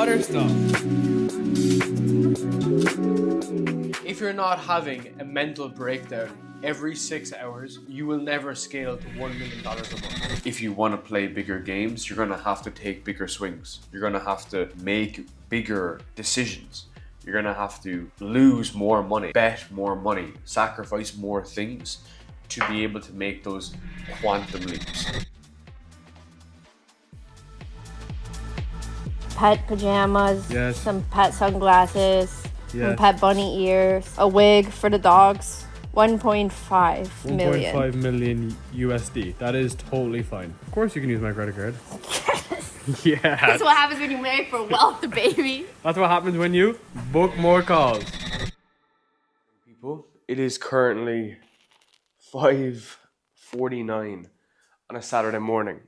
other stuff. If you're not having a mental breakdown every 6 hours, you will never scale to $1 million a month. If you want to play bigger games, you're going to have to take bigger swings. You're going to have to make bigger decisions. You're going to have to lose more money, bet more money, sacrifice more things to be able to make those quantum leaps. Pet pajamas, Yes. some pet sunglasses, some Yes. pet bunny ears, a wig for the dogs. 1.5 million. 1.5 million USD. That is totally fine. Of course you can use my credit card. Yeah. That's what happens when you marry for wealth, baby. That's what happens when you book more calls. People, it is currently 5:49 on a Saturday morning.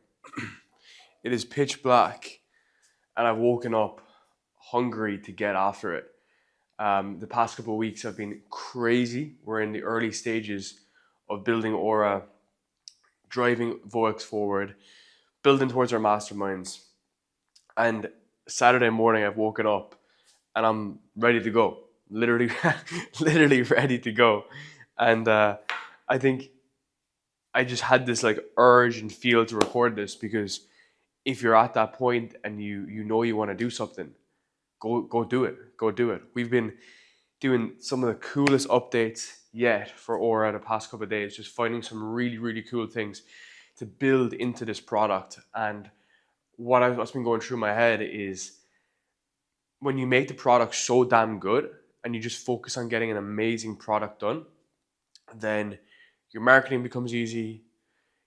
It is pitch black and I've woken up hungry to get after it. The past couple of weeks have been crazy. We're in the early stages of building Aura, driving Voix forward, building towards our masterminds. And Saturday morning I've woken up and I'm ready to go. Literally ready to go. And I think I just had this like urge and feel to record this because if you're at that point and you know you want to do something, go do it. Go do it. We've been doing some of the coolest updates yet for Aura the past couple of days, just finding some really, really cool things to build into this product. And what's been going through my head is when you make the product so damn good and you just focus on getting an amazing product done, then your marketing becomes easy,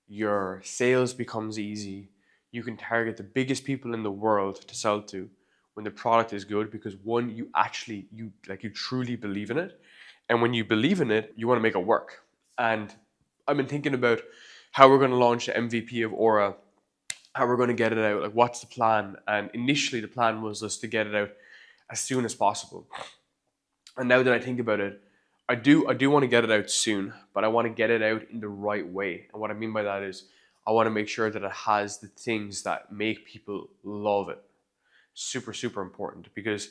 your sales becomes easy, you can target the biggest people in the world to sell to when the product is good because one, you truly believe in it. And when you believe in it, you want to make it work. And I've been thinking about how we're going to launch the MVP of Aura, how we're going to get it out, like what's the plan? And initially the plan was just to get it out as soon as possible. And now that I think about it, I do want to get it out soon, but I want to get it out in the right way. And what I mean by that is I want to make sure that it has the things that make people love it. Super, super important, because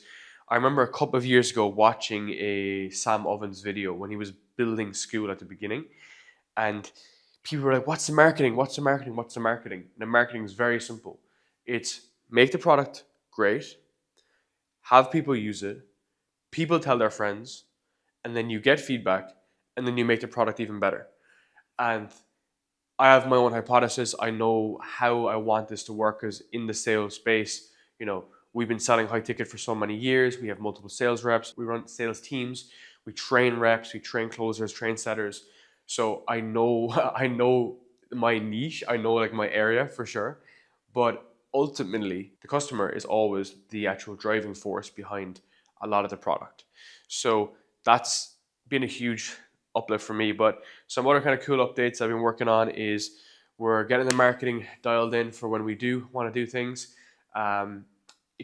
I remember a couple of years ago watching a Sam Ovens video when he was building school at the beginning, and people were like, what's the marketing? What's the marketing? What's the marketing? And the marketing is very simple. It's make the product great, have people use it, people tell their friends, and then you get feedback, and then you make the product even better. And I have my own hypothesis. I know how I want this to work, because in the sales space, we've been selling high ticket for so many years. We have multiple sales reps. We run sales teams. We train reps. We train closers, train setters. So I know my niche. I know like my area for sure. But ultimately, the customer is always the actual driving force behind a lot of the product. So that's been a huge uplift for me. But some other kind of cool updates I've been working on is we're getting the marketing dialed in for when we do want to do things.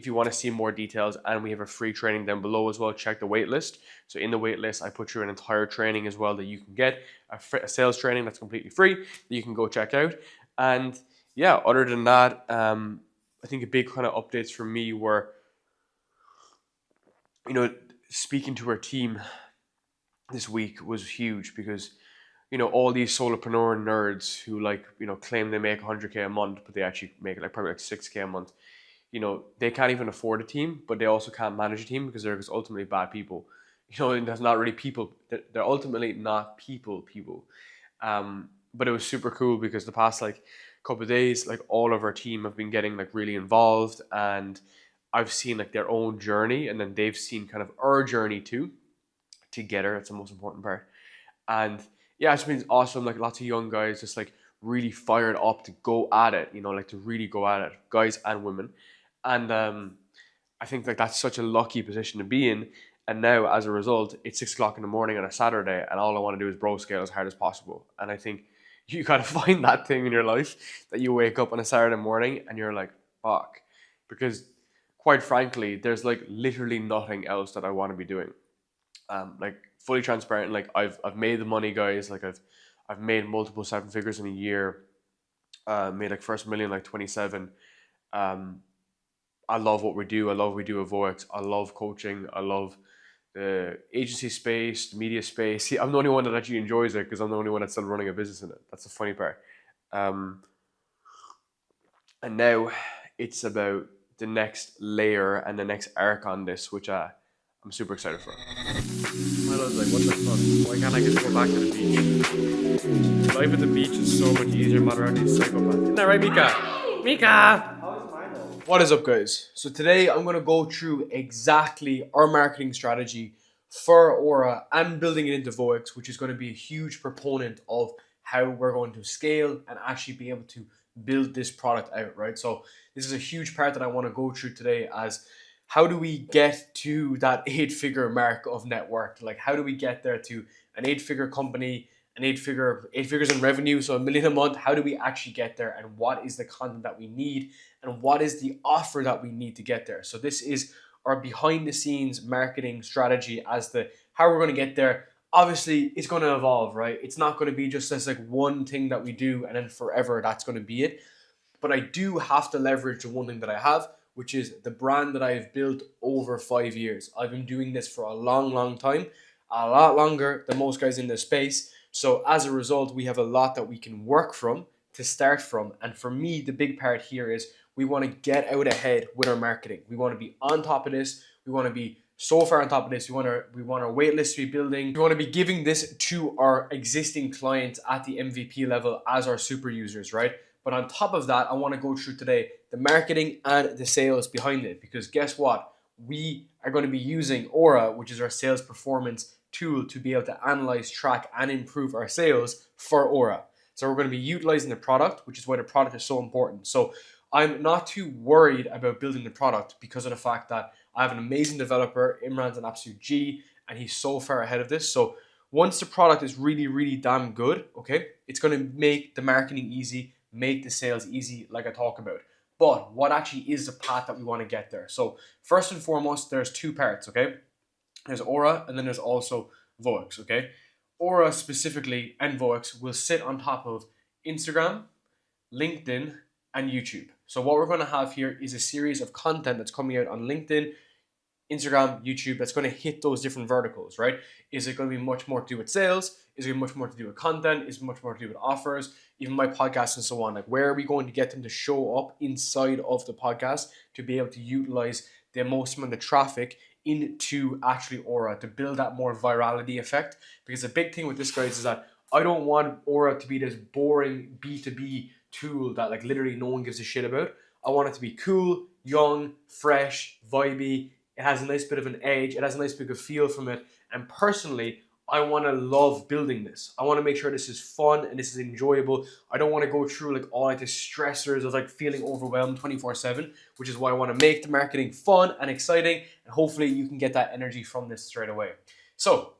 If you want to see more details, and we have a free training down below as well, check the waitlist. So in the waitlist, I put through an entire training as well that you can get, a sales training that's completely free that you can go check out. And yeah, other than that, I think a big kind of updates for me were, speaking to our team this week was huge because, all these solopreneur nerds who claim they make 100K a month, but they actually make probably 6K a month. They can't even afford a team, but they also can't manage a team because they're just ultimately bad people. And that's not really people. They're ultimately not people. But it was super cool because the past couple of days, all of our team have been getting really involved, and I've seen their own journey, and then they've seen kind of our journey too, together. That's the most important part. And yeah, it's been awesome. Lots of young guys just really fired up to go at it, to really go at it, guys and women. And I think that's such a lucky position to be in. And now as a result, it's 6 o'clock in the morning on a Saturday, and all I want to do is bro scale as hard as possible. And I think you got to find that thing in your life that you wake up on a Saturday morning and you're like, fuck. Because quite frankly, there's literally nothing else that I want to be doing. Fully transparent, I've made the money, guys. I've made multiple 7 figures in a year. Made first million 27. I love what we do. I love what we do at Voex. I love coaching. I love the agency space, the media space. See, I'm the only one that actually enjoys it because I'm the only one that's still running a business in it. That's the funny part. And now it's about the next layer and the next arc on this, which I'm super excited for. Milo's like, what the fuck? Why can't I just go back to the beach? Life at the beach is so much easier, not around these psychopaths. Isn't that right, Mika? Mika! What is up, guys? So today I'm going to go through exactly our marketing strategy for Aura and building it into Voex, which is going to be a huge proponent of how we're going to scale and actually be able to build this product out, right? So this is a huge part that I want to go through today as how do we get to that 8-figure mark of net worth? Like, how do we get there to an 8-figure company, eight figures in revenue, so $1 million a month? How do we actually get there? And what is the content that we need? And what is the offer that we need to get there? So this is our behind the scenes marketing strategy as the how we're going to get there. Obviously, it's going to evolve, right? It's not going to be just this like one thing that we do and then forever that's going to be it. But I do have to leverage the one thing that I have, which is the brand that I have built over 5 years. I've been doing this for a long time, a lot longer than most guys in this space. So as a result, we have a lot that we can work from to start from. And for me, the big part here is we want to get out ahead with our marketing. We want to be on top of this. We want to be so far on top of this. We want our wait list to be building. We want to be giving this to our existing clients at the MVP level as our super users, right? But on top of that, I want to go through today the marketing and the sales behind it, because guess what? We are going to be using Aura, which is our sales performance tool, to be able to analyze, track, and improve our sales for Aura. So we're going to be utilizing the product, which is why the product is so important. So I'm not too worried about building the product because of the fact that I have an amazing developer. Imran's an absolute G, and he's so far ahead of this. So once the product is really damn good, okay, it's going to make the marketing easy, make the sales easy, like I talk about. But what actually is the path that we want to get there? So first and foremost, there's two parts, okay? There's Aura, and then there's also Voex, okay? Aura specifically and Voex will sit on top of Instagram, LinkedIn, and YouTube. So what we're going to have here is a series of content that's coming out on LinkedIn, Instagram, YouTube, that's going to hit those different verticals, right? Is it going to be much more to do with sales? Is it much more to do with content? Is it much more to do with offers? Even my podcast and so on. Like, where are we going to get them to show up inside of the podcast to be able to utilize the most amount of traffic into actually Aura to build that more virality effect? Because the big thing with this, guys, is that I don't want Aura to be this boring B2B tool that like literally no one gives a shit about. I want it to be cool, young, fresh, vibey. It has a nice bit of an edge. It has a nice bit of feel from it. And personally, I want to love building this. I want to make sure this is fun and this is enjoyable. I don't want to go through like all like the stressors of like feeling overwhelmed 24/7, which is why I want to make the marketing fun and exciting. And hopefully you can get that energy from this straight away. So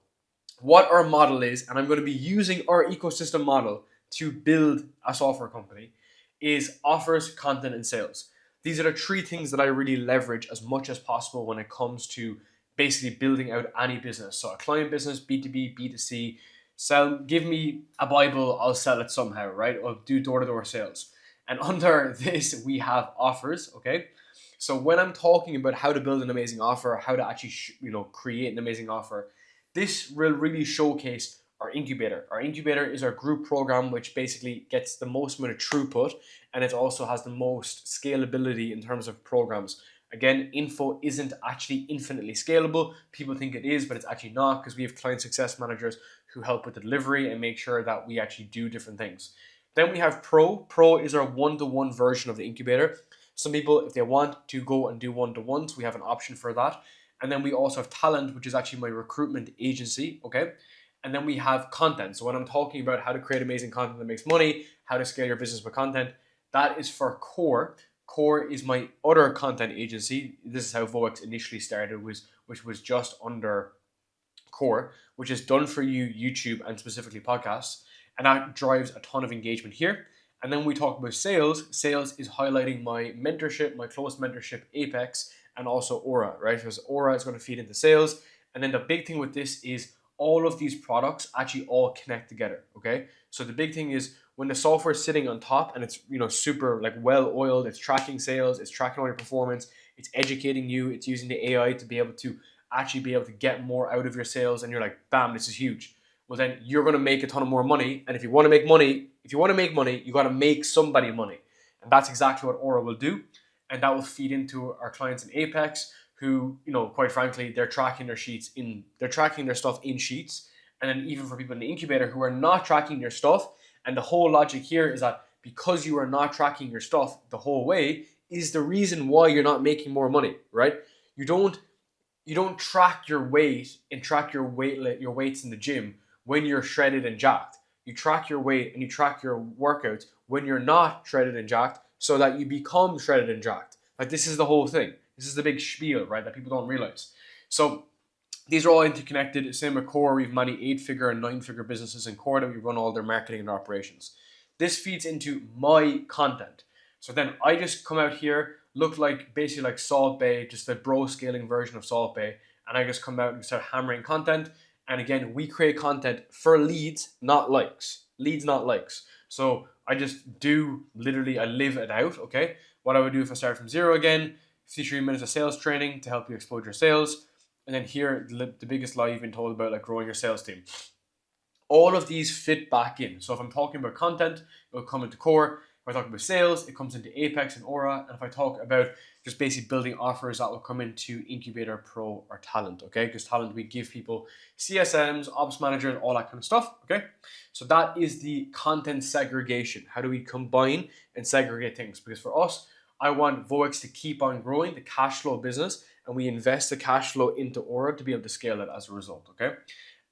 what our model is, and I'm going to be using our ecosystem model to build a software company, is offers, content, and sales. These are the three things that I really leverage as much as possible when it comes to basically building out any business. So a client business, B2B, B2C, give me a Bible, I'll sell it somehow, right? I'll do door-to-door sales. And under this, we have offers, okay? So when I'm talking about how to build an amazing offer, how to actually create an amazing offer, this will really showcase our incubator. Our incubator is our group program, which basically gets the most amount of throughput, and it also has the most scalability in terms of programs. Again, info isn't actually infinitely scalable. People think it is, but it's actually not, because we have client success managers who help with the delivery and make sure that we actually do different things. Then we have Pro. Pro is our one-to-one version of the incubator. Some people, if they want to go and do one-to-ones, we have an option for that. And then we also have Talent, which is actually my recruitment agency, okay? And then we have content. So when I'm talking about how to create amazing content that makes money, how to scale your business with content, that is for Core. Core is my other content agency. This is how Voex initially started, which was just under Core, which is done for you, YouTube, and specifically podcasts. And that drives a ton of engagement here. And then we talk about sales. Sales is highlighting my mentorship, my close mentorship, Apex, and also Aura, right? Because Aura is going to feed into sales. And then the big thing with this is all of these products actually all connect together, okay? So the big thing is when the software is sitting on top and it's, super like well oiled, it's tracking sales, it's tracking all your performance, it's educating you, it's using the AI to be able to actually be able to get more out of your sales, and you're like, bam, this is huge. Well, then you're going to make a ton of more money. And if you want to make money, you got to make somebody money. And that's exactly what Aura will do. And that will feed into our clients in Apex who, quite frankly, they're tracking their stuff in Sheets. And then even for people in the incubator who are not tracking their stuff. And the whole logic here is that because you are not tracking your stuff the whole way is the reason why you're not making more money, right? You don't track your weight and track your weights in the gym when you're shredded and jacked. You track your weight and you track your workouts when you're not shredded and jacked so that you become shredded and jacked. Like, this is the whole thing. This is the big spiel, right, that people don't realize. So these are all interconnected. Same with Core. We have many 8-figure and 9-figure businesses in Core that we run all their marketing and operations. This feeds into my content. So then I just come out here, look like basically like Salt Bay, just a bro scaling version of Salt Bay. And I just come out and start hammering content. And again, we create content for leads, not likes. Leads, not likes. So I just I live it out, okay? What I would do if I start from zero again, 53 minutes of sales training to help you explode your sales. And then here, the biggest lie you've been told about, like growing your sales team. All of these fit back in. So if I'm talking about content, it'll come into Core. If I talk about sales, it comes into Apex and Aura. And if I talk about just basically building offers, that will come into Incubator, Pro, or Talent, okay? Because Talent, we give people CSMs, ops managers, all that kind of stuff, okay? So that is the content segregation. How do we combine and segregate things? Because for us, I want Voex to keep on growing, the cash flow business, and we invest the cash flow into Aura to be able to scale it as a result, okay?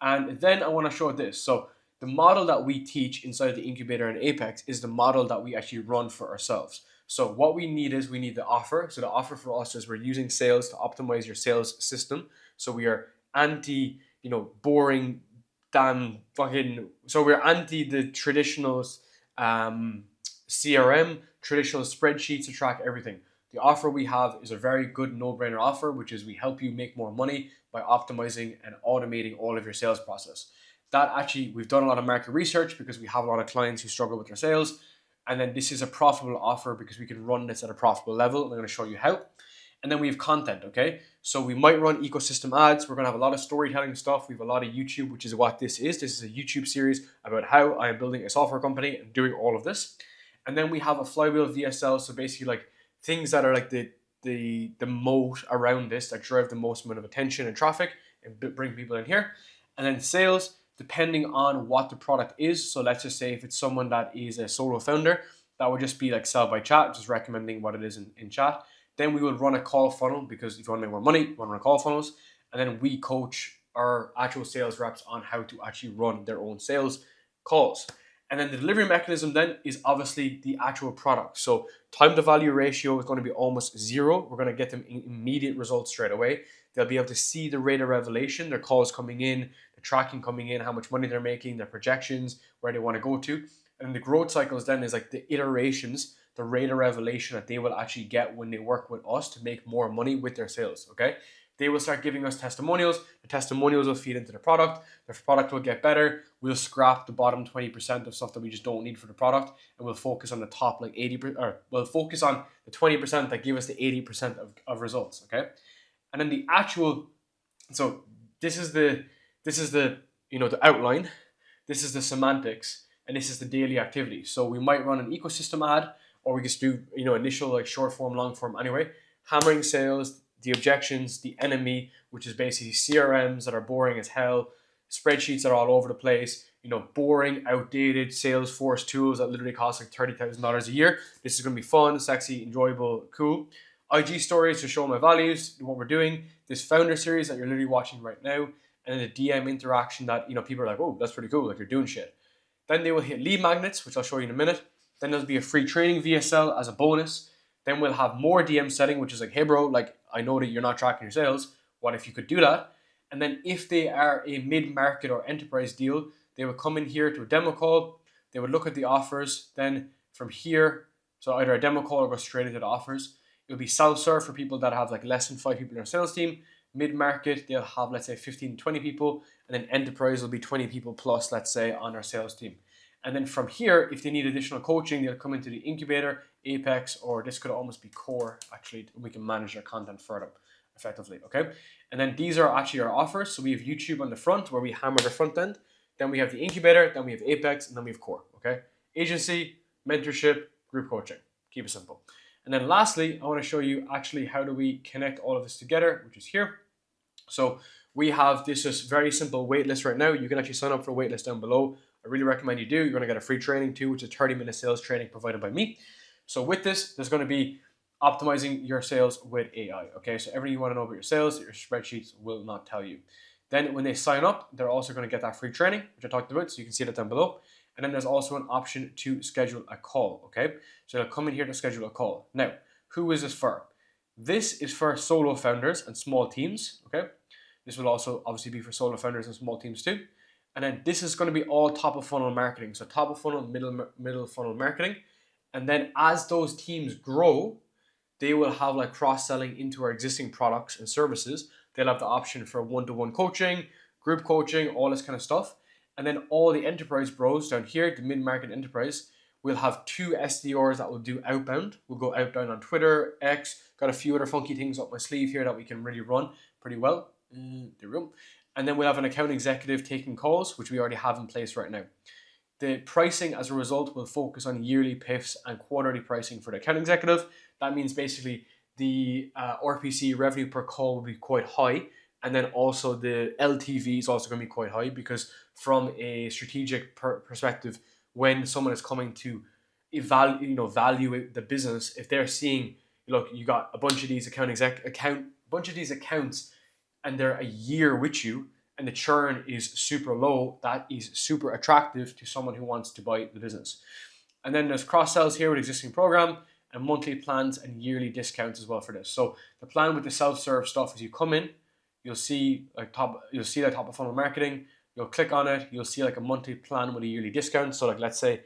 And then I want to show this. So the model that we teach inside the incubator and Apex is the model that we actually run for ourselves. So what we need the offer. So the offer for us is we're using sales to optimize your sales system. So we are anti, boring, damn fucking. So we're anti the traditional CRM, traditional spreadsheets to track everything. The offer we have is a very good no-brainer offer, which is we help you make more money by optimizing and automating all of your sales process. That actually, we've done a lot of market research because we have a lot of clients who struggle with their sales. And then this is a profitable offer because we can run this at a profitable level. I'm going to show you how. And then we have content, okay? So we might run ecosystem ads. We're going to have a lot of storytelling stuff. We have a lot of YouTube, which is what this is. This is a YouTube series about how I am building a software company and doing all of this. And then we have a flywheel VSL. So basically like things that are like the moat around this that drive the most amount of attention and traffic and bring people in here. And then sales, depending on what the product is. So let's just say if it's someone that is a solo founder, that would just be like sell by chat, just recommending what it is in chat. Then we will run a call funnel because if you want to make more money, you want to run call funnels. And then we coach our actual sales reps on how to actually run their own sales calls. And then the delivery mechanism then is obviously the actual product. So time to value ratio is going to be almost zero. We're going to get them immediate results straight away. They'll be able to see the rate of revelation, their calls coming in, the tracking coming in, how much money they're making, their projections, where they want to go to. And the growth cycles then is like the iterations, the rate of revelation that they will actually get when they work with us to make more money with their sales, okay? They will start giving us testimonials. The testimonials will feed into the product. The product will get better. We'll scrap the bottom 20% of stuff that we just don't need for the product, and we'll focus on the top like 80%, or we'll focus on the 20% that give us the 80% of results, okay? And then the actual, so this is the the outline, this is the semantics, and this is the daily activity. So we might run an ecosystem ad, or we just do initial like short form, long form anyway, hammering sales, the objections, the enemy, which is basically CRMs that are boring as hell, spreadsheets that are all over the place, boring, outdated Salesforce tools that literally cost like $30,000 a year. This is going to be fun, sexy, enjoyable, cool. IG stories to show my values, what we're doing. This founder series that you're literally watching right now, and then the DM interaction that people are like, oh, that's pretty cool, like you're doing shit. Then they will hit lead magnets, which I'll show you in a minute. Then there'll be a free training VSL as a bonus. Then we'll have more DM setting, which is like, hey bro, like I know that you're not tracking your sales. What if you could do that? And then if they are a mid-market or enterprise deal, they would come in here to a demo call. They would look at the offers. Then from here, so either a demo call or go straight into the offers. It'll be self-serve for people that have like less than 5 people in their sales team. Mid-market, they'll have, let's say, 15 to 20 people. And then enterprise will be 20 people plus, let's say, on our sales team. And then from here, if they need additional coaching, they'll come into the incubator, Apex, or this could almost be Core. Actually, we can manage their content for them effectively, okay? And then these are actually our offers. So we have YouTube on the front where we hammer the front end. Then we have the incubator, then we have Apex, and then we have Core, okay? Agency, mentorship, group coaching. Keep it simple. And then lastly, I want to show you actually how do we connect all of this together, which is here. So we have this just very simple waitlist right now. You can actually sign up for a waitlist down below. I really recommend you do. You're going to get a free training too, which is 30-minute sales training provided by me. So with this, there's going to be optimizing your sales with AI. Okay, so everything you want to know about your sales, your spreadsheets will not tell you. Then when they sign up, they're also going to get that free training, which I talked about. So you can see that down below. And then there's also an option to schedule a call. Okay, so they'll come in here to schedule a call. Now, who is this for? This is for solo founders and small teams. Okay, this will also obviously be for solo founders and small teams too. And then this is going to be all top of funnel marketing. So top of funnel, middle funnel marketing. And then as those teams grow, they will have like cross-selling into our existing products and services. They'll have the option for one-to-one coaching, group coaching, all this kind of stuff. And then all the enterprise bros down here, the mid-market enterprise, will have 2 SDRs that will do outbound. We'll go outbound on Twitter, X, got a few other funky things up my sleeve here that we can really run pretty well. There we go. And then we'll have an account executive taking calls, which we already have in place right now. The pricing as a result will focus on yearly PIFs and quarterly pricing for the account executive. That means basically the RPC, revenue per call, will be quite high. And then also the LTV is also going to be quite high because from a strategic perspective, when someone is coming to evaluate the business, if they're seeing, look, you got a bunch of these accounts and they're a year with you and the churn is super low, that is super attractive to someone who wants to buy the business. And then there's cross sells here with existing program and monthly plans and yearly discounts as well for this. So the plan with the self-serve stuff is you come in, you'll see like top of funnel marketing, you'll click on it, you'll see like a monthly plan with a yearly discount. So like let's say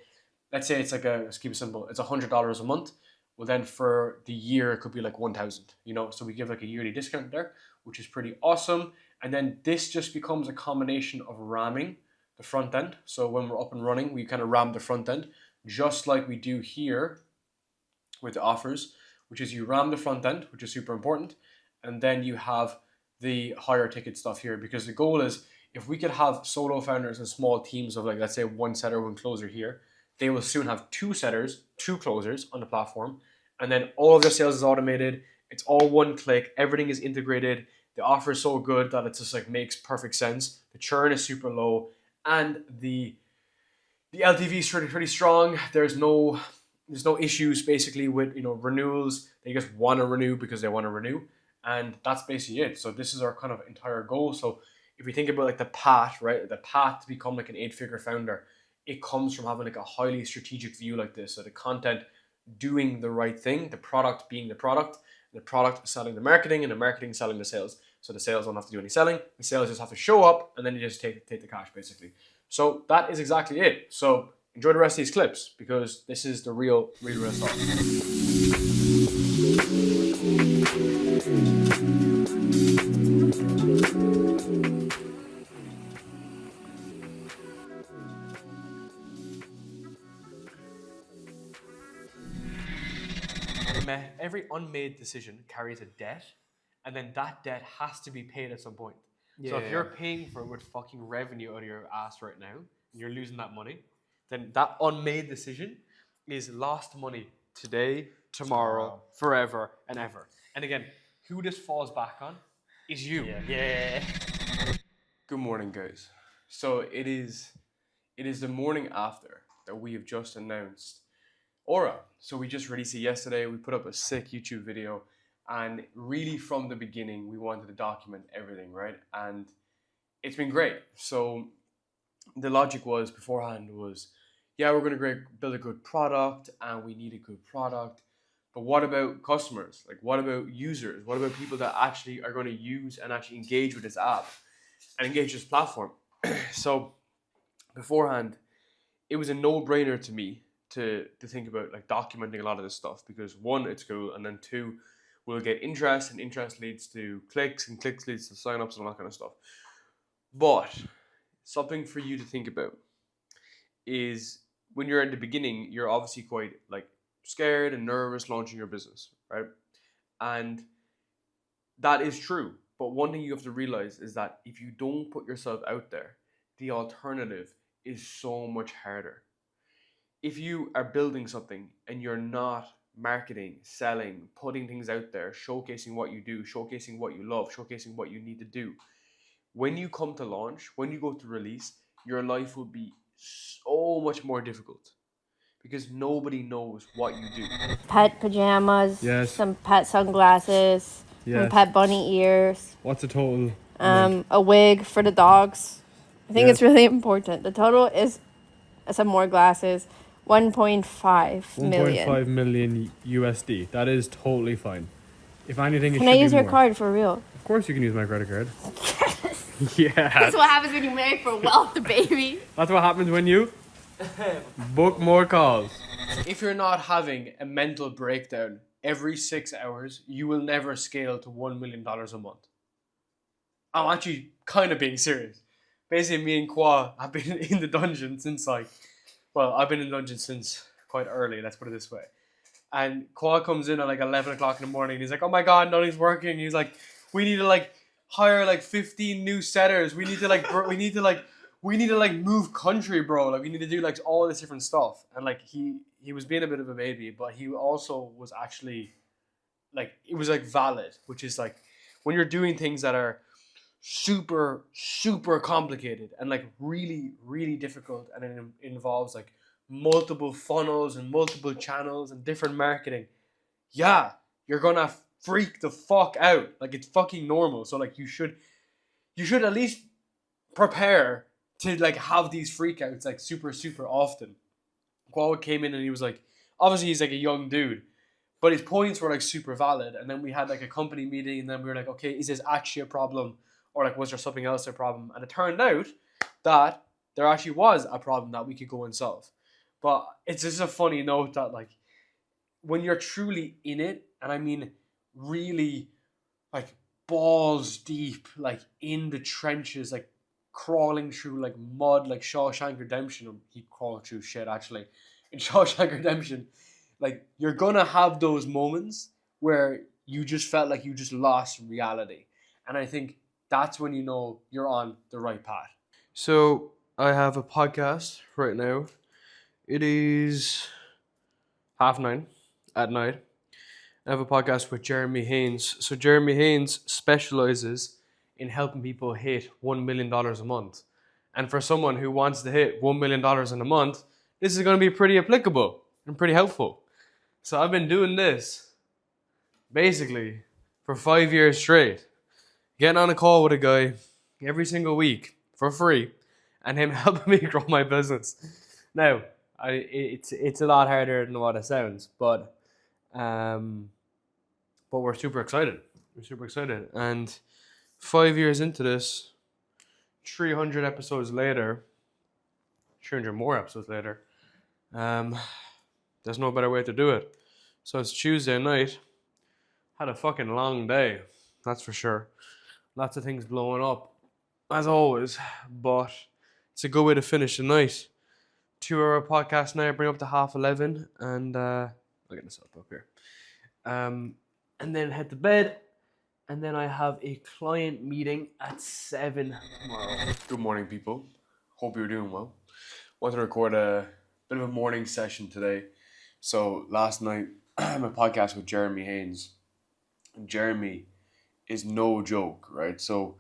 it's like let's keep it simple, it's $100 a month. Well then for the year it could be like 1,000, so we give like a yearly discount there, which is pretty awesome. And then this just becomes a combination of ramming the front end. So when we're up and running, we kind of ram the front end, just like we do here with the offers, which is you ram the front end, which is super important. And then you have the higher ticket stuff here, because the goal is if we could have solo founders and small teams of like, let's say 1 setter, 1 closer here, they will soon have 2 setters, 2 closers on the platform. And then all of their sales is automated. It's all one click. Everything is integrated. The offer is so good that it just like makes perfect sense. The churn is super low, and the LTV is pretty strong. There's no issues basically with renewals. They just want to renew because they want to renew, and that's basically it. So this is our kind of entire goal. So if we think about like the path, right, the path to become like an 8-figure founder, it comes from having like a highly strategic view like this. So the content doing the right thing, the product being the product selling the marketing, and the marketing selling the sales. So the sales don't have to do any selling. The sales just have to show up, and then you just take the cash basically. So that is exactly it. So enjoy the rest of these clips because this is the real stuff. Every unmade decision carries a debt, and then that debt has to be paid at some point. So if you're paying for it with fucking revenue out of your ass right now, and you're losing that money, then that unmade decision is lost money today, tomorrow, forever, and ever. And again, who this falls back on is you. Yeah. Good morning, guys. So it is the morning after that we have just announced Aura. So we just released it yesterday. We put up a sick YouTube video, and really from the beginning, we wanted to document everything, right? And it's been great. So the logic was beforehand was, yeah, we're going to build a good product, and we need a good product. But what about customers? Like, what about users? What about people that actually are going to use and actually engage with this app and engage this platform? So beforehand, it was a no-brainer to me to think about like documenting a lot of this stuff, because 1, it's cool, and then 2, we'll get interest, and interest leads to clicks, and clicks leads to signups and all that kind of stuff. But something for you to think about is when you're in the beginning, you're obviously quite like scared and nervous launching your business, right? And that is true. But one thing you have to realize is that if you don't put yourself out there, the alternative is so much harder. If you are building something and you're not marketing, selling, putting things out there, showcasing what you do, showcasing what you love, showcasing what you need to do, when you come to launch, when you go to release, your life will be so much more difficult because nobody knows what you do. Pet pajamas. Yes. Some pet sunglasses. Some Yes. pet bunny ears. What's the total? A wig for the dogs. I think Yes. it's really important. The total is some more glasses. 1.5 million. 1.5 million USD. That is totally fine. If anything, it Can should I be use your more. card for real? Of course, you can use my credit card. That's Yeah. what happens when you marry for wealth, baby. That's what happens when you book more calls. If you're not having a mental breakdown every 6 hours, you will never scale to $1 million a month. I'm actually kind of being serious. Basically, me and Kwa have been in the dungeon since I've been in the dungeon since quite early, let's put it this way. And Kwa comes in at like 11 o'clock in the morning. And he's like, oh my God, nothing's working. He's like, we need to like hire like 15 new setters. We need to like, we need to like move country, bro. Like we need to do like all this different stuff. And like he was being a bit of a baby, but he also was actually like, it was like valid, which is like when you're doing things that are super, super complicated and like really, really difficult. And it involves like multiple funnels and multiple channels and different marketing. Yeah, you're gonna freak the fuck out. Like it's fucking normal. So like you should at least prepare to like have these freakouts like super, super often. Kwa came in and he was like, obviously he's like a young dude, but his points were like super valid. And then we had like a company meeting and then we were like, okay, is this actually a problem? Or like, was there something else a problem? And it turned out that there actually was a problem that we could go and solve. But it's just a funny note that like when you're truly in it, and I mean really like balls deep, like in the trenches, like crawling through like mud, like Shawshank Redemption. He crawled through shit actually. In Shawshank Redemption, like you're gonna have those moments where you just felt like you just lost reality. And I think that's when you know you're on the right path. So I have a podcast right now. It is 9:30 at night. I have a podcast with Jeremy Haynes. So Jeremy Haynes specializes in helping people hit $1 million a month. And for someone who wants to hit $1 million in a month, this is going to be pretty applicable and pretty helpful. So I've been doing this basically for 5 years straight. Getting on a call with a guy every single week for free and him helping me grow my business. Now, it's a lot harder than what it sounds, but we're super excited. We're super excited. And 5 years into this, 300 episodes later, 300 more episodes later, there's no better way to do it. So it's Tuesday night. Had a fucking long day, that's for sure. Lots of things blowing up, as always, but it's a good way to finish the night. 2-hour podcast now, bring up to 11:30, and I'll get this up here. And then head to bed, and then I have a client meeting at 7 tomorrow. Good morning, people. Hope you're doing well. Want to record a bit of a morning session today. So last night, I had my podcast with Jeremy Haynes. And Jeremy is no joke, right? So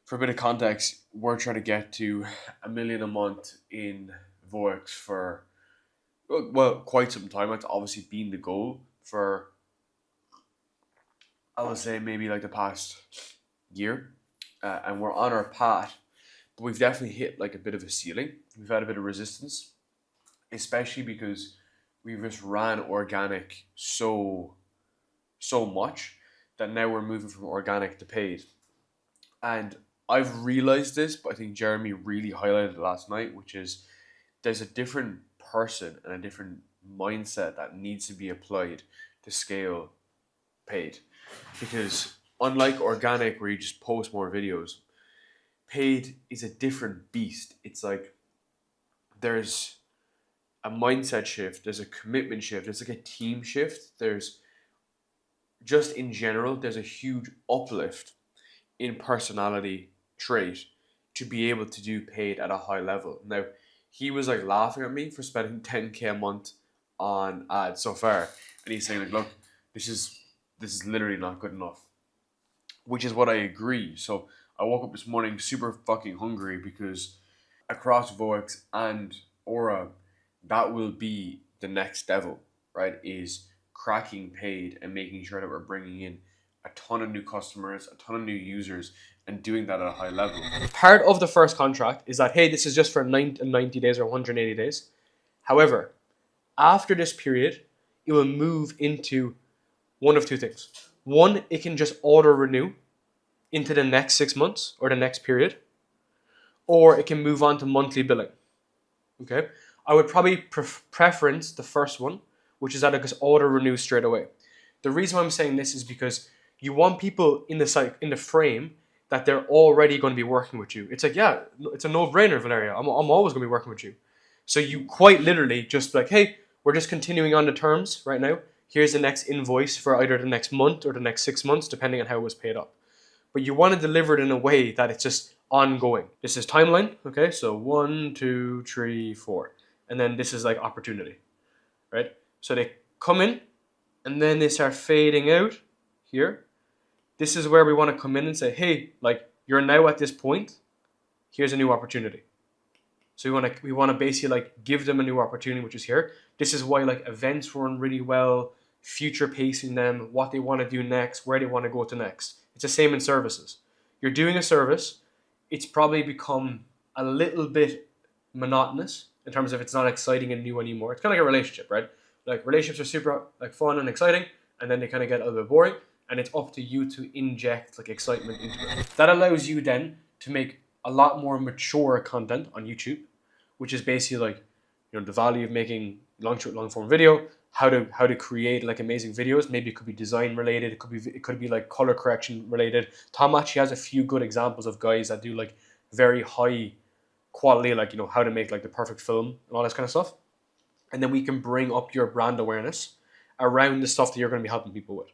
for a bit of context, we're trying to get to $1 million a month in Voix for, well, quite some time. That's obviously been the goal for, I would say, maybe like the past year. And we're on our path, but we've definitely hit like a bit of a ceiling. We've had a bit of resistance, especially because we've just ran organic so much that now we're moving from organic to paid. And I've realized this, but I think Jeremy really highlighted it last night, which is there's a different person and a different mindset that needs to be applied to scale paid. Because unlike organic, where you just post more videos, paid is a different beast. It's like there's a mindset shift, there's a commitment shift, there's like a team shift, there's just in general, there's a huge uplift in personality trait to be able to do paid at a high level. Now, he was like laughing at me for spending 10K a month on ads so far, and he's saying like, look, this is literally not good enough, which is what I agree. So I woke up this morning super fucking hungry because across Vox and Aura, that will be the next level, right? Is cracking paid and making sure that we're bringing in a ton of new customers, a ton of new users, and doing that at a high level. Part of the first contract is that, hey, this is just for 90 days or 180 days. However, after this period, it will move into one of two things. One, it can just auto renew into the next 6 months or the next period, or it can move on to monthly billing. Okay, I would probably preference the first one, which is that it gets auto renew straight away. The reason why I'm saying this is because you want people in the site, in the frame, that they're already going to be working with you. It's like, yeah, it's a no-brainer, Valeria. I'm always going to be working with you. So you quite literally just like, hey, we're just continuing on the terms right now. Here's the next invoice for either the next month or the next 6 months, depending on how it was paid up. But you want to deliver it in a way that it's just ongoing. This is timeline, okay? So 1, 2, 3, 4. And then this is like opportunity, right? So they come in and then they start fading out here. This is where we want to come in and say, hey, like you're now at this point, here's a new opportunity. So we want to basically like give them a new opportunity, which is here. This is why like events run really well, future pacing them, what they want to do next, where they want to go to next. It's the same in services. You're doing a service, it's probably become a little bit monotonous in terms of it's not exciting and new anymore. It's kind of like a relationship, right? Like relationships are super like fun and exciting, and then they kind of get a little bit boring, and it's up to you to inject like excitement into it. That allows you then to make a lot more mature content on YouTube, which is basically like, you know, the value of making long form video, how to create like amazing videos. Maybe it could be design related, it could be like color correction related. Tom actually has a few good examples of guys that do like very high quality, like, you know, how to make like the perfect film and all this kind of stuff. And then we can bring up your brand awareness around the stuff that you're going to be helping people with.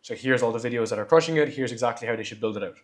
So here's all the videos that are crushing it. Here's exactly how they should build it out.